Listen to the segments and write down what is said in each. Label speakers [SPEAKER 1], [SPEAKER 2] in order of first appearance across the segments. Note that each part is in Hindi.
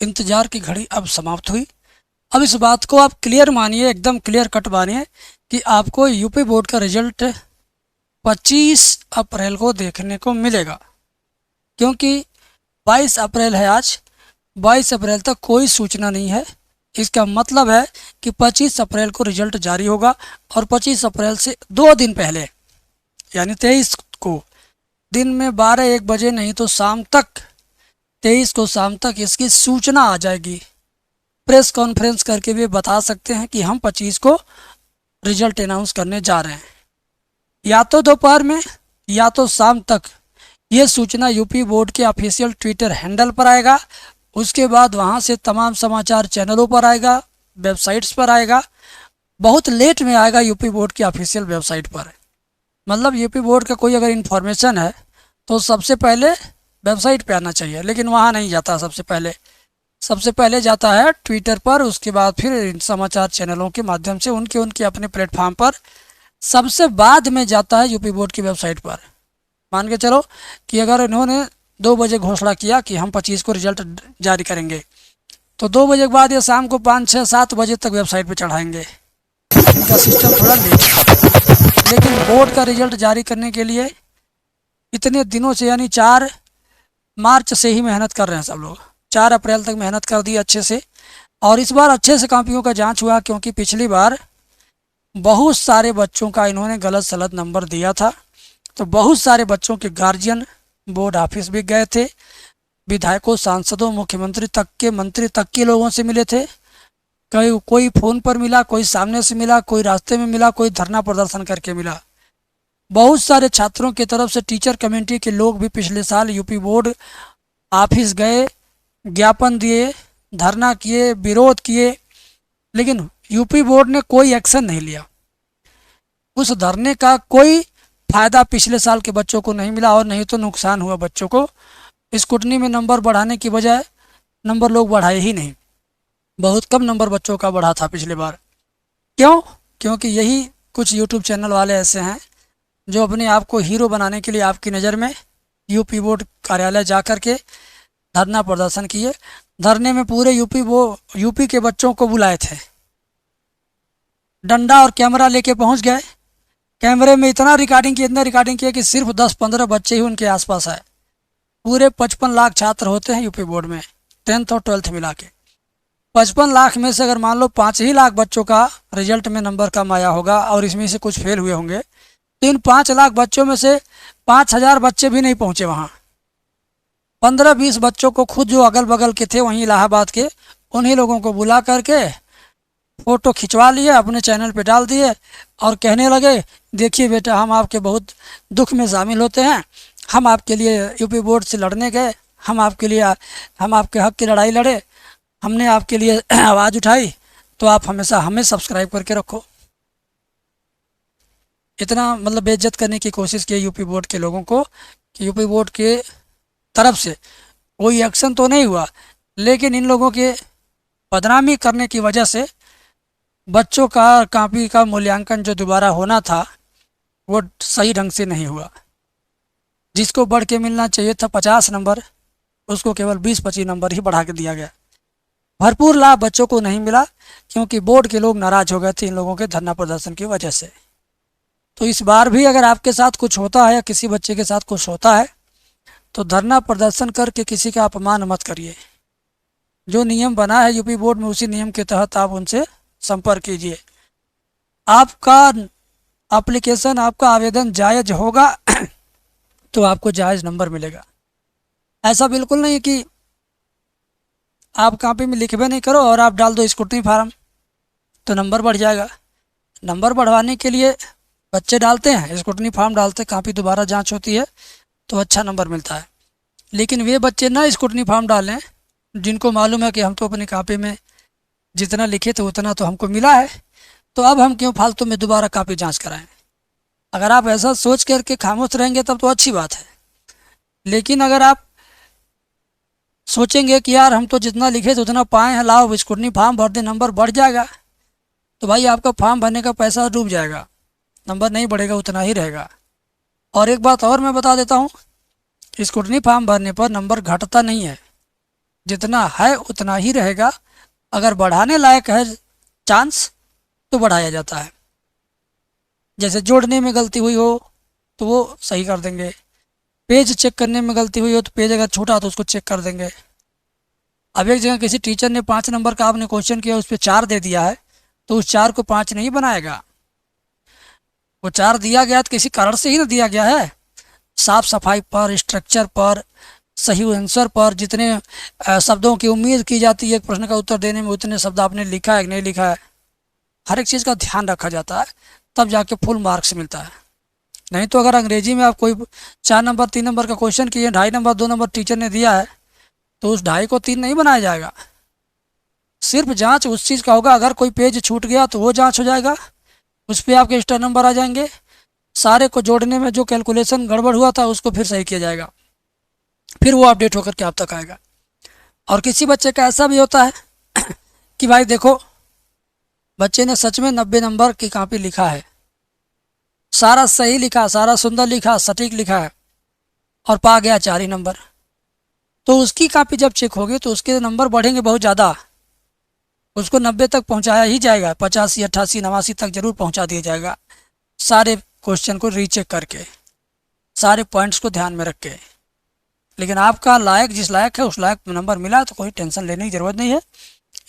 [SPEAKER 1] इंतजार की घड़ी अब समाप्त हुई। अब इस बात को आप क्लियर मानिए, एकदम क्लियर कट मानिए कि आपको यूपी बोर्ड का रिजल्ट 25 अप्रैल को देखने को मिलेगा। क्योंकि 22 अप्रैल है आज, 22 अप्रैल तक कोई सूचना नहीं है। इसका मतलब है कि 25 अप्रैल को रिजल्ट जारी होगा और 25 अप्रैल से 2 दिन पहले यानी 23 को दिन में 12-1 बजे नहीं तो शाम तक, 23 को शाम तक इसकी सूचना आ जाएगी। प्रेस कॉन्फ्रेंस करके भी बता सकते हैं कि हम 25 को रिजल्ट अनाउंस करने जा रहे हैं। या तो दोपहर में या तो शाम तक ये सूचना यूपी बोर्ड के ऑफिशियल ट्विटर हैंडल पर आएगा। उसके बाद वहाँ से तमाम समाचार चैनलों पर आएगा, वेबसाइट्स पर आएगा। बहुत लेट में आएगा यूपी बोर्ड की ऑफिशियल वेबसाइट पर। मतलब यूपी बोर्ड का कोई अगर इन्फॉर्मेशन है तो सबसे पहले वेबसाइट पे आना चाहिए, लेकिन वहाँ नहीं जाता। सबसे पहले जाता है ट्विटर पर, उसके बाद फिर समाचार चैनलों के माध्यम से उनके उनके अपने प्लेटफॉर्म पर, सबसे बाद में जाता है यूपी बोर्ड की वेबसाइट पर। मान के चलो कि अगर इन्होंने 2 बजे घोषणा किया कि हम 25 को रिजल्ट जारी करेंगे, तो 2 बजे के बाद ये शाम को 5-6-7 बजे तक वेबसाइट पर चढ़ाएंगे। इनका सिस्टम थोड़ा लेट है। लेकिन बोर्ड का रिजल्ट जारी करने के लिए इतने दिनों से यानी 4 मार्च से ही मेहनत कर रहे हैं सब लोग। 4 अप्रैल तक मेहनत कर दी अच्छे से। और इस बार अच्छे से कॉपियों का जांच हुआ, क्योंकि पिछली बार बहुत सारे बच्चों का इन्होंने गलत सलत नंबर दिया था। तो बहुत सारे बच्चों के गार्जियन बोर्ड ऑफिस भी गए थे, विधायकों, सांसदों, मुख्यमंत्री तक के, मंत्री तक के लोगों से मिले थे। कोई फ़ोन पर मिला, कोई सामने से मिला, कोई रास्ते में मिला, कोई धरना प्रदर्शन करके मिला। बहुत सारे छात्रों की तरफ से टीचर कमेटी के लोग भी पिछले साल यूपी बोर्ड ऑफिस गए, ज्ञापन दिए, धरना किए, विरोध किए, लेकिन यूपी बोर्ड ने कोई एक्शन नहीं लिया। उस धरने का कोई फायदा पिछले साल के बच्चों को नहीं मिला, और नहीं तो नुकसान हुआ बच्चों को। स्कूटनी में नंबर बढ़ाने की बजाय नंबर लोग बढ़ाए ही नहीं। बहुत कम नंबर बच्चों का बढ़ा था पिछले बार। क्यों? क्योंकि यही कुछ यूट्यूब चैनल वाले ऐसे हैं जो अपने आप को हीरो बनाने के लिए आपकी नज़र में यूपी बोर्ड कार्यालय जा कर के धरना प्रदर्शन किए। धरने में पूरे यूपी के बच्चों को बुलाए थे, डंडा और कैमरा लेके पहुंच गए। कैमरे में इतना रिकॉर्डिंग किया कि सिर्फ 10-15 बच्चे ही उनके आसपास आए। पूरे 55 लाख छात्र होते हैं यूपी बोर्ड में, 10th और 12th मिला के। 55 लाख में से अगर मान लो 5 ही लाख बच्चों का रिजल्ट में नंबर कम आया होगा और इसमें से कुछ फेल हुए होंगे, तो इन 5 लाख बच्चों में से 5,000 बच्चे भी नहीं पहुंचे वहाँ। 15-20 बच्चों को खुद जो अगल बगल के थे वहीं इलाहाबाद के, उन्हीं लोगों को बुला करके फ़ोटो खिंचवा लिए, अपने चैनल पे डाल दिए और कहने लगे, देखिए बेटा, हम आपके बहुत दुख में शामिल होते हैं, हम आपके लिए यूपी बोर्ड से लड़ने गए, हम आपके हक की लड़ाई लड़े, हमने आपके लिए आवाज़ उठाई, तो आप हमेशा हमें सब्सक्राइब करके रखो। इतना मतलब बेइज्जत करने की कोशिश की यूपी बोर्ड के लोगों को कि यूपी बोर्ड के तरफ से कोई एक्शन तो नहीं हुआ, लेकिन इन लोगों के बदनामी करने की वजह से बच्चों का कॉपी का मूल्यांकन जो दोबारा होना था वो सही ढंग से नहीं हुआ। जिसको बढ़ के मिलना चाहिए था 50 नंबर, उसको केवल 20-25 नंबर ही बढ़ा के दिया गया। भरपूर लाभ बच्चों को नहीं मिला, क्योंकि बोर्ड के लोग नाराज़ हो गए थे इन लोगों के धरना प्रदर्शन की वजह से। तो इस बार भी अगर आपके साथ कुछ होता है या किसी बच्चे के साथ कुछ होता है, तो धरना प्रदर्शन करके किसी का अपमान मत करिए। जो नियम बना है यूपी बोर्ड में, उसी नियम के तहत आप उनसे संपर्क कीजिए। आपका एप्लीकेशन, आपका आवेदन जायज़ होगा तो आपको जायज़ नंबर मिलेगा। ऐसा बिल्कुल नहीं कि आप कॉपी में लिखबे नहीं करो और आप डाल दो स्कूटनी फार्म तो नंबर बढ़ जाएगा। नंबर बढ़वाने के लिए बच्चे डालते हैं, स्कूटनी फार्म डालते, कॉपी दोबारा जांच होती है तो अच्छा नंबर मिलता है। लेकिन वे बच्चे ना स्कूटनी फार्म डालें जिनको मालूम है कि हम तो अपनी कॉपी में जितना लिखे थे उतना तो हमको मिला है, तो अब हम क्यों फालतू में दोबारा कॉपी जांच कराएं। अगर आप ऐसा सोच करके खामोश रहेंगे तब तो अच्छी बात है। लेकिन अगर आप सोचेंगे कि यार हम तो जितना लिखे थे उतना पाए हैं, लाओ स्कूटनी फॉर्म भर दे, नंबर बढ़ जाएगा, तो भाई आपका फॉर्म भरने का पैसा डूब जाएगा, नंबर नहीं बढ़ेगा, उतना ही रहेगा। और एक बात और मैं बता देता हूँ, स्कूटनी फॉर्म भरने पर नंबर घटता नहीं है, जितना है उतना ही रहेगा। अगर बढ़ाने लायक है चांस तो बढ़ाया जाता है। जैसे जोड़ने में गलती हुई हो तो वो सही कर देंगे, पेज चेक करने में गलती हुई हो तो पेज अगर छोटा तो उसको चेक कर देंगे। अब एक जगह किसी टीचर ने 5 नंबर का आपने क्वेश्चन किया, उस पर 4 दे दिया है, तो उस 4 को 5 नहीं बनाएगा। वो 4 दिया गया तो किसी कारण से ही ना दिया गया है। साफ सफाई पर, स्ट्रक्चर पर, सही आंसर पर, जितने शब्दों की उम्मीद की जाती है एक प्रश्न का उत्तर देने में, उतने शब्द आपने लिखा है कि नहीं लिखा है, हर एक चीज़ का ध्यान रखा जाता है, तब जाके फुल मार्क्स मिलता है। नहीं तो अगर अंग्रेजी में आप कोई 4 नंबर 3 नंबर का क्वेश्चन किए, 2.5 नंबर 2 नंबर टीचर ने दिया है, तो उस 2.5 को 3 नहीं बनाया जाएगा। सिर्फ जांच उस चीज़ का होगा, अगर कोई पेज छूट गया तो वो जांच हो जाएगा, उस पर आपके एक्स्ट्रा नंबर आ जाएंगे। सारे को जोड़ने में जो कैलकुलेशन गड़बड़ हुआ था उसको फिर सही किया जाएगा, फिर वो अपडेट होकर के आप तक आएगा। और किसी बच्चे का ऐसा भी होता है कि भाई देखो, बच्चे ने सच में 90 नंबर की कॉपी लिखा है, सारा सही लिखा, सारा सुंदर लिखा, सटीक लिखा है, और पा गया 4 ही नंबर, तो उसकी कॉपी जब चेक होगी तो उसके नंबर बढ़ेंगे बहुत ज़्यादा। उसको 90 तक पहुंचाया ही जाएगा, 85 88 89 तक जरूर पहुंचा दिया जाएगा, सारे क्वेश्चन को रीचेक करके, सारे पॉइंट्स को ध्यान में रख के। लेकिन आपका लायक जिस लायक है उस लायक नंबर मिला तो कोई टेंशन लेने की ज़रूरत नहीं है।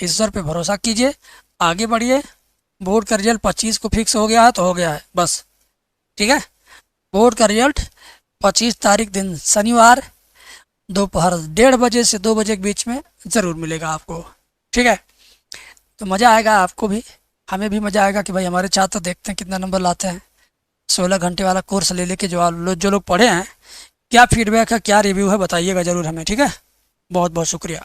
[SPEAKER 1] ईश्वर पे भरोसा कीजिए, आगे बढ़िए। बोर्ड का रिजल्ट 25 को फिक्स हो गया है तो हो गया है बस, ठीक है। बोर्ड का रिजल्ट 25 तारीख दिन शनिवार दोपहर 1:30 बजे से 2 बजे के बीच में ज़रूर मिलेगा आपको, ठीक है। तो मज़ा आएगा आपको भी, हमें भी मज़ा आएगा कि भाई हमारे छात्र देखते हैं कितना नंबर लाते हैं। 16 घंटे वाला कोर्स ले लेके जो लोग पढ़े हैं, क्या फीडबैक है, क्या रिव्यू है, बताइएगा ज़रूर हमें, ठीक है। बहुत बहुत शुक्रिया।